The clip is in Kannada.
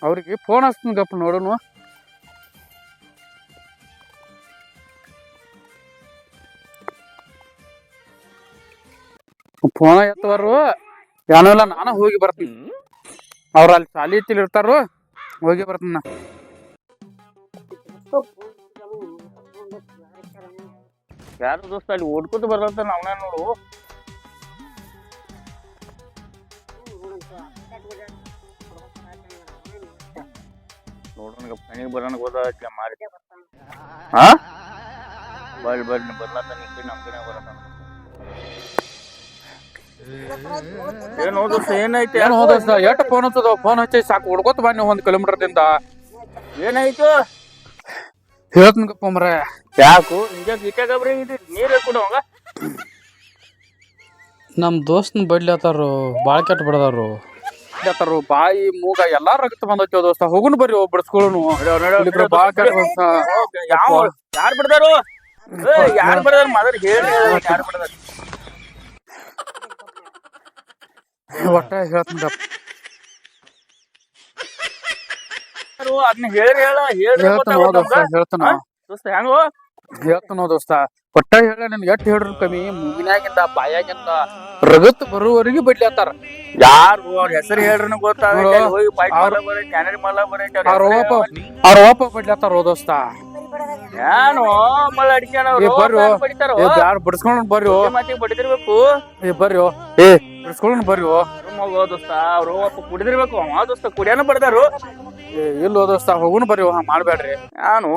ಅವ್ರಿಗೆ ಫೋನ್ ಹಚ್ತೀನಿ ಗಪ್ಪ ನೋಡೋನು. ಫೋನ ಎತ್ತವರು ಏನೋ ಇಲ್ಲ, ನಾನು ಹೋಗಿ ಬರ್ತೀನಿ. ಅವ್ರ ಅಲ್ಲಿ ಸಾಲಿ ಇರ್ತಾರು, ಹೋಗಿ ಬರ್ತೀನಿ. ಯಾರು ದೋಸ್ತ ಅಲ್ಲಿ ಓಡ್ಕೊತ ಬರ್ಲತ್ತ ಅವನ ನೋಡು. ನೋಡೋಣ ಮನೆಗೆ ಬರೋಣ ಗೊತ್ತಾಗ ಮಾಡಿ. ಹಾ ಬರ್ಲಿ ಬರ್ಲಿ ಬರ್ಲತ್ತ ನೀ ಕಡೆ ನಮ್ಮ ಕಡೆ ಬರತ್ತ. ಏನ್ ಹೋದೋಸ್ತ ಏನೈತಿ? ಏನು ಹೋದೋಸ್ತ ಎಷ್ಟು ಫೋನ್ ಹಚ್ಚದ? ಫೋನ್ ಹಚ್ಚಿ ಸಾಕು ಹೊಡ್ಕೋತ ಬನ್ನಿ 1 ಕಿಲೋಮೀಟರ್ದಿಂದ. ಏನಾಯ್ತು ಹೇಳ್ತೀನಿ ಗಪ್ಪ ಮರ. ಯಾಕು ನಿಜ ಗೀಟಾಗಬ್ರಿ ನೀರು ಕೊಡುವಂಗ? ನಮ್ಮ ದೋಸ್ತನ ಬಡ್ಲತ್ತಾರು, ಭಾಳ ಕೆಟ್ಟ ಬಿಡದಾರು. ಬಾಯಿ ಮೂಗ ಎಲ್ಲಾ ರಕ್ತ ಬಂದೈತಿ ದೋಸ್ತ. ಹೋಗುನು ಬರ್ರಿ ಬಿಡಿಸ್ಕೊಳ್ಳೋನು. ಭಾಳ ಕೆಟ್ಟ ಯಾವ ಯಾರು ಬಿಡ್ದಾರು? ಯಾರು ಬಿಡದಾರ ಮದರ್ ಹೇಳಿ ಯಾರು ಬಿಡದಾರ? ಒಟ್ಟ ಹೇಳ್ತೀನಿ ಗಪ್ಪ. ಅದನ್ನ ಹೇಳಿ ಹೇಳ್ತಾನ ದೋಸ್ತ ಹೆಂಗೋ ಹೇಳ್ತಾನೋ ದೋಸ್ತ. ಒಟ್ಟ ಹೇಳ ನನ್ ಎಟ್ ಹೇಳ್ರು ಕಮ್ಮಿ. ಮೂಗಿನಾಗಿಂದ ಬಾಯಾಗಿಂದ ರಗತ್ ಬರುವವರೆಗೆ ಬಡ್ಲತ್ತಾರ. ಯಾರು ಅವ್ರ ಹೆಸರು ಹೇಳ್ರಿ ಗೊತ್ತಾಗ ಅವ್ರ ಓಪ ಬಡ್ಲತ್ತಾರ ದೋಸ್ತ. ಏನು ಮಳ ಅಡಿಸ್ಯಾರ ಯಾರು ಬಿಡಿಸ್ಕೊಂಡ್ ಬರ್ರಿ. ಮಾತಿಗೆ ಬಡಿದಿರ್ಬೇಕು. ಬರ್ರಿ ಬಿಡಿಸ್ಕೊಂಡ್ ಬರ್ರಿ. ದೋಸ್ತ ಅವ್ರು ಕುಡಿದಿರ್ಬೇಕು. ಅವ ದೋಸ್ತ ಕುಡಿಯಾನ ಬಡ್ದಾರು. ಇಲ್ಲೋ ದೋಸ್ತ ಹೋಗುನು ಬರ್ರಿ. ಮಾಡ್ಬೇಡ್ರಿ. ನಾನು